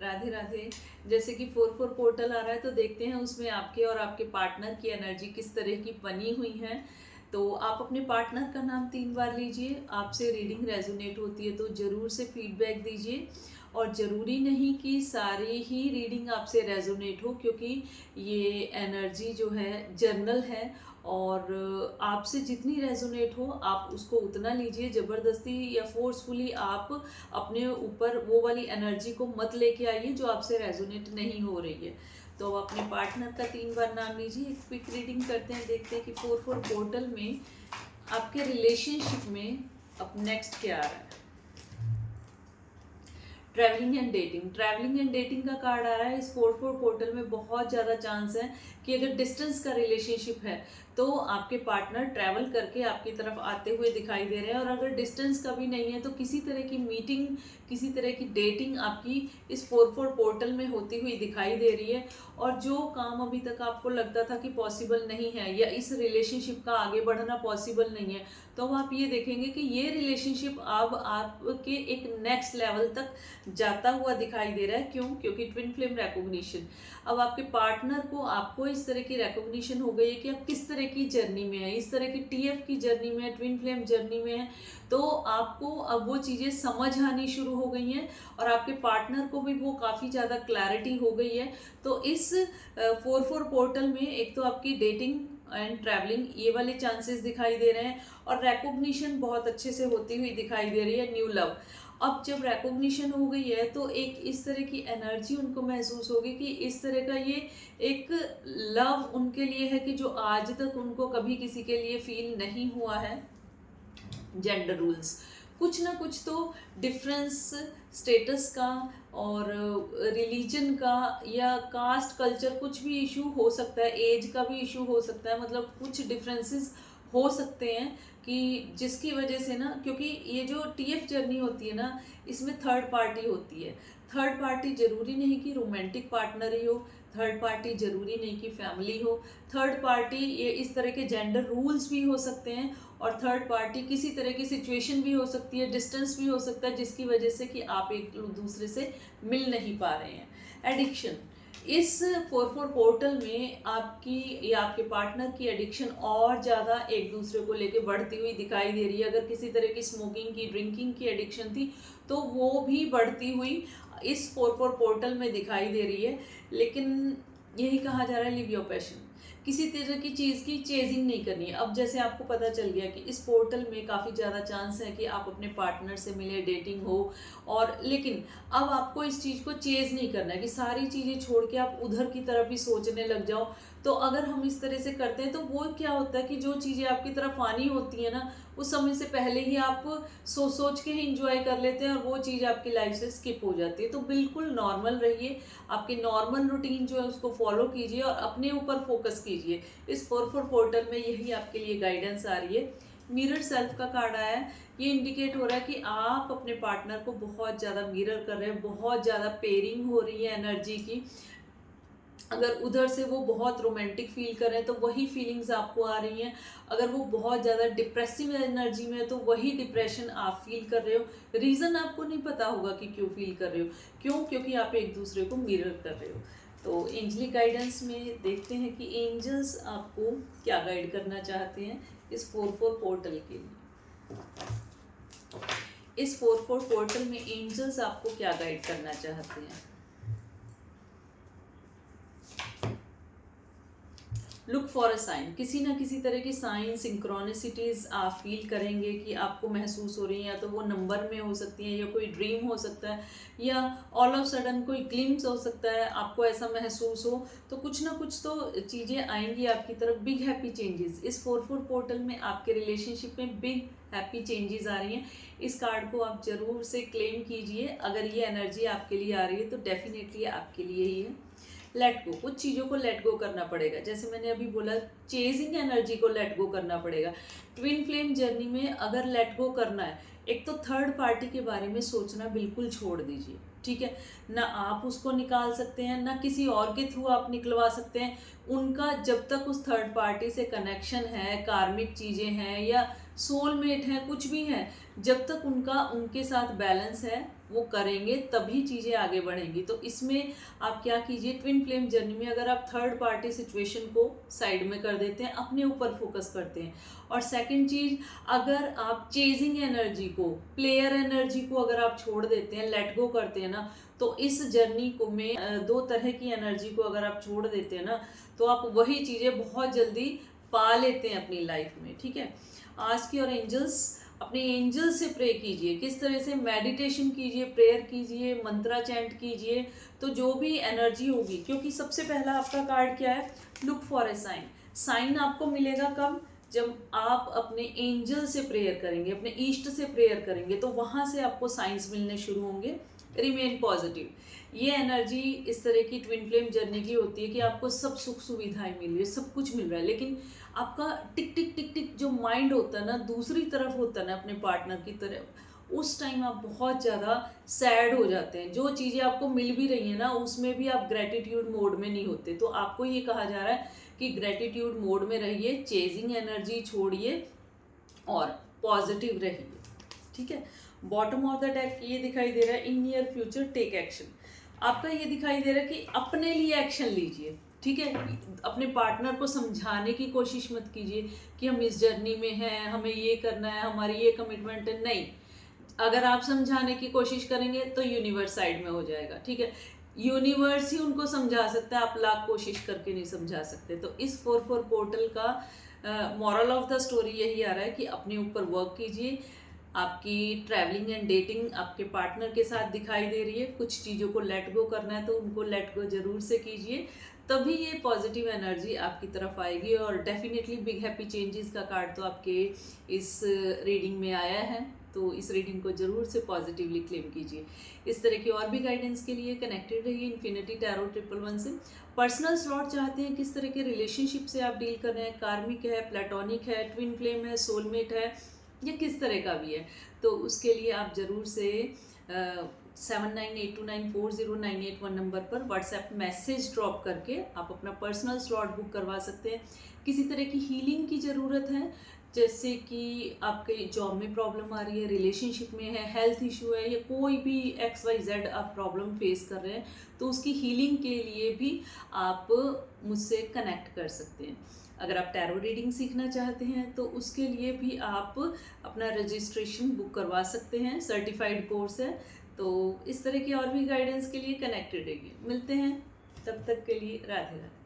राधे राधे। जैसे कि 4-4 पोर्टल आ रहा है तो देखते हैं उसमें आपके और आपके पार्टनर की एनर्जी किस तरह की बनी हुई है। तो आप अपने पार्टनर का नाम 3 बार लीजिए। आपसे रीडिंग रेजोनेट होती है तो ज़रूर से फीडबैक दीजिए। और ज़रूरी नहीं कि सारी ही रीडिंग आपसे रेजोनेट हो, क्योंकि ये एनर्जी जो है जर्नल है। और आपसे जितनी रेजोनेट हो आप उसको उतना लीजिए। ज़बरदस्ती या फोर्सफुली आप अपने ऊपर वो वाली एनर्जी को मत लेके आइए जो आपसे रेजोनेट नहीं हो रही है। तो अब अपने पार्टनर का 3 बार नाम लीजिए। एक क्विक रीडिंग करते हैं, देखते हैं कि 4-4 पोर्टल में आपके रिलेशनशिप में अब नेक्स्ट क्या आ रहा है। Travelling and dating, travelling and dating का कार्ड आ रहा है। इस 4-4 पोर्टल में बहुत ज़्यादा चांस है कि अगर डिस्टेंस का रिलेशनशिप है तो आपके पार्टनर ट्रैवल करके आपकी तरफ आते हुए दिखाई दे रहे हैं। और अगर डिस्टेंस का भी नहीं है तो किसी तरह की मीटिंग, किसी तरह की डेटिंग आपकी इस 4-4 पोर्टल में होती हुई दिखाई दे रही है। और जो काम अभी तक आपको लगता था कि पॉसिबल नहीं है या इस रिलेशनशिप का आगे बढ़ना पॉसिबल नहीं है, तो अब आप ये देखेंगे कि ये रिलेशनशिप अब आपके एक नेक्स्ट लेवल तक जाता हुआ दिखाई दे रहा है। क्यों? क्योंकि ट्विन फ्लेम रिकॉग्निशन। अब आपके पार्टनर को आपको इस तरह की रिकॉग्निशन हो गई है कि आप किस तरह की जर्नी में है, इस तरह की टीएफ की जर्नी में है, ट्विन फ्लेम जर्नी में है। तो आपको अब वो चीज़ें समझ आनी शुरू हो गई हैं और आपके पार्टनर को भी वो काफ़ी ज़्यादा क्लैरिटी हो गई है। तो इस 4-4 पोर्टल में एक तो आपकी डेटिंग एंड ट्रैवलिंग ये वाले चांसेस दिखाई दे रहे हैं। और रिकॉग्निशन बहुत अच्छे से होती हुई दिखाई दे रही है, न्यू लव। अब जब रिकॉग्निशन हो गई है तो एक इस तरह की एनर्जी उनको महसूस होगी कि इस तरह का ये एक लव उनके लिए है कि जो आज तक उनको कभी किसी के लिए फील नहीं हुआ है। जेंडर रूल्स, कुछ ना कुछ तो डिफरेंस, स्टेटस का और रिलीजन का या कास्ट कल्चर, कुछ भी इशू हो सकता है, एज का भी इशू हो सकता है। मतलब कुछ डिफरेंसेस हो सकते हैं कि जिसकी वजह से ना, क्योंकि ये जो टीएफ जर्नी होती है ना, इसमें थर्ड पार्टी होती है। थर्ड पार्टी जरूरी नहीं कि रोमांटिक पार्टनर ही हो, थर्ड पार्टी जरूरी नहीं कि फैमिली हो। थर्ड पार्टी ये इस तरह के जेंडर रूल्स भी हो सकते हैं। और थर्ड पार्टी किसी तरह की सिचुएशन भी हो सकती है, डिस्टेंस भी हो सकता है जिसकी वजह से कि आप एक दूसरे से मिल नहीं पा रहे हैं। एडिक्शन, इस 4-4 पोर्टल में आपकी या आपके पार्टनर की एडिक्शन और ज़्यादा एक दूसरे को लेके बढ़ती हुई दिखाई दे रही है। अगर किसी तरह की स्मोकिंग की, ड्रिंकिंग की एडिक्शन थी तो वो भी बढ़ती हुई इस 4-4 पोर्टल में दिखाई दे रही है। लेकिन यही कहा जा रहा है, लिव योर पैशन। किसी तरह की चीज़ की चेजिंग नहीं करनी है। अब जैसे आपको पता चल गया कि इस पोर्टल में काफ़ी ज़्यादा चांस है कि आप अपने पार्टनर से मिले, डेटिंग हो। और लेकिन अब आपको इस चीज़ को चेज नहीं करना है कि सारी चीज़ें छोड़ के आप उधर की तरफ ही सोचने लग जाओ। तो अगर हम इस तरह से करते हैं तो वो क्या होता है कि जो चीज़ें आपकी तरफ आनी होती है ना, उस समय से पहले ही आप सोच सोच के ही इंजॉय कर लेते हैं और वो चीज़ आपकी लाइफ से स्किप हो जाती है। तो बिल्कुल नॉर्मल रहिए, आपके नॉर्मल रूटीन जो है उसको फॉलो कीजिए और अपने ऊपर फोकस कीजिए। इस 4-4 पोर्टल में यही आपके लिए गाइडेंस आ रही है। मिरर सेल्फ का कार्ड आया है। ये इंडिकेट हो रहा है कि आप अपने पार्टनर को बहुत ज़्यादा मिरर कर रहे हैं, बहुत ज़्यादा पेयरिंग हो रही है एनर्जी की। अगर उधर से वो बहुत रोमांटिक फील कर रहे हैं तो वही फीलिंग्स आपको आ रही हैं। अगर वो बहुत ज़्यादा डिप्रेसिव एनर्जी में है तो वही डिप्रेशन आप फील कर रहे हो। रीज़न आपको नहीं पता होगा कि क्यों फील कर रहे हो। क्यों? क्योंकि आप एक दूसरे को मिरर कर रहे हो। तो एंजलिक गाइडेंस में देखते हैं कि एंजल्स आपको क्या गाइड करना चाहते हैं इस 4-4 पोर्टल के लिए। इस 4-4 पोर्टल में एंजल्स आपको क्या गाइड करना चाहते हैं। लुक फॉर अ साइन, किसी ना किसी तरह की साइन, सिंक्रोनिसिटीज आप फील करेंगे कि आपको महसूस हो रही हैं। या तो वो नंबर में हो सकती हैं, या कोई ड्रीम हो सकता है, या ऑल ऑफ सडन कोई ग्लिम्स हो सकता है, आपको ऐसा महसूस हो। तो कुछ ना कुछ तो चीज़ें आएंगी आपकी तरफ। बिग हैप्पी चेंजेस, इस 4-4 पोर्टल में आपके रिलेशनशिप में बिग हैप्पी चेंजेस आ रही हैं। इस कार्ड को आप जरूर से क्लेम कीजिए। अगर ये एनर्जी आपके लिए आ रही है तो डेफिनेटली आपके लिए ही है। लेट गो, कुछ चीज़ों को लेट गो करना पड़ेगा। जैसे मैंने अभी बोला, चेजिंग एनर्जी को लेट गो करना पड़ेगा। ट्विन फ्लेम जर्नी में अगर लेट गो करना है, एक तो थर्ड पार्टी के बारे में सोचना बिल्कुल छोड़ दीजिए। ठीक है, ना आप उसको निकाल सकते हैं, ना किसी और के थ्रू आप निकलवा सकते हैं। उनका जब तक उस थर्ड पार्टी से कनेक्शन है, कार्मिक चीज़ें हैं या सोलमेट हैं, कुछ भी हैं, जब तक उनका उनके साथ बैलेंस है वो करेंगे तभी चीज़ें आगे बढ़ेंगी। तो इसमें आप क्या कीजिए, ट्विन फ्लेम जर्नी में अगर आप थर्ड पार्टी सिचुएशन को साइड में कर देते हैं, अपने ऊपर फोकस करते हैं। और सेकंड चीज़, अगर आप चेजिंग एनर्जी को, प्लेयर एनर्जी को अगर आप छोड़ देते हैं, लेट गो करते हैं ना, तो इस जर्नी को में दो तरह की एनर्जी को अगर आप छोड़ देते हैं ना, तो आप वही चीज़ें बहुत जल्दी पा लेते हैं अपनी लाइफ में। ठीक है, आज की और एंजल्स, अपने एंजल से प्रे कीजिए, किस तरह से मेडिटेशन कीजिए, प्रेयर कीजिए, मंत्रा चैंट कीजिए, तो जो भी एनर्जी होगी, क्योंकि सबसे पहला आपका कार्ड क्या है, look for a sign. Sign आपको मिलेगा कब, जब आप अपने एंजल से प्रेयर करेंगे, अपने ईस्ट से प्रेयर करेंगे, तो वहाँ से आपको साइंस मिलने शुरू होंगे। Remain positive. ये एनर्जी इस तरह की ट्विन फ्लेम जर्नी की होती है कि आपको सब सुख सुविधाएं मिल रही है, सब कुछ मिल रहा है, लेकिन आपका टिक टिक टिक टिक जो माइंड होता है ना, दूसरी तरफ होता है ना, अपने पार्टनर की तरफ, उस टाइम आप बहुत ज़्यादा सैड हो जाते हैं। जो चीज़ें आपको मिल भी रही हैं ना, उसमें भी आप ग्रेटिट्यूड मोड में नहीं होते। तो आपको ये कहा जा रहा है कि ग्रेटिट्यूड मोड में रहिए, चेजिंग एनर्जी छोड़िए और पॉजिटिव रहिए। ठीक है, बॉटम ऑफ द डेक ये दिखाई दे रहा है, in near future take action. आपका ये दिखाई दे रहा है कि अपने लिए एक्शन लीजिए। ठीक है, अपने पार्टनर को समझाने की कोशिश मत कीजिए कि हम इस जर्नी में हैं, हमें ये करना है, हमारी ये कमिटमेंट है। नहीं, अगर आप समझाने की कोशिश करेंगे तो यूनिवर्स साइड में हो जाएगा। ठीक है, यूनिवर्स ही उनको समझा सकता है, आप लाख कोशिश करके नहीं समझा सकते। तो इस 4-4 पोर्टल का मॉरल ऑफ द स्टोरी यही आ रहा है कि अपने ऊपर वर्क कीजिए। आपकी ट्रैवलिंग एंड डेटिंग आपके पार्टनर के साथ दिखाई दे रही है, कुछ चीज़ों को लेट गो करना है तो उनको लेट गो जरूर से कीजिए, तभी ये पॉजिटिव एनर्जी आपकी तरफ आएगी। और डेफिनेटली बिग हैप्पी चेंजेस का कार्ड तो आपके इस रीडिंग में आया है, तो इस रीडिंग को जरूर से पॉजिटिवली क्लेम कीजिए। इस तरह की और भी गाइडेंस के लिए कनेक्टेड रहिए इन्फिनिटी टैरो 111 से। पर्सनल स्लॉट चाहते हैं, किस तरह के रिलेशनशिप से आप डील कर रहे हैं, कार्मिक है, प्लेटोनिक है, ट्विन फ्लेम है, सोलमेट है, या किस तरह का भी है, तो उसके लिए आप ज़रूर से 7982940981 नंबर पर व्हाट्सएप मैसेज ड्रॉप करके आप अपना पर्सनल स्लॉट बुक करवा सकते हैं। किसी तरह की हीलिंग की ज़रूरत है, जैसे कि आपके जॉब में प्रॉब्लम आ रही है, रिलेशनशिप में है, हेल्थ इशू है, या कोई भी XYZ आप प्रॉब्लम फेस कर रहे हैं, तो उसकी हीलिंग के लिए भी आप मुझसे कनेक्ट कर सकते हैं। अगर आप टैरो रीडिंग सीखना चाहते हैं तो उसके लिए भी आप अपना रजिस्ट्रेशन बुक करवा सकते हैं, सर्टिफाइड कोर्स है। तो इस तरह की और भी गाइडेंस के लिए कनेक्टेड रहिए। मिलते हैं, तब तक के लिए राधे राधे।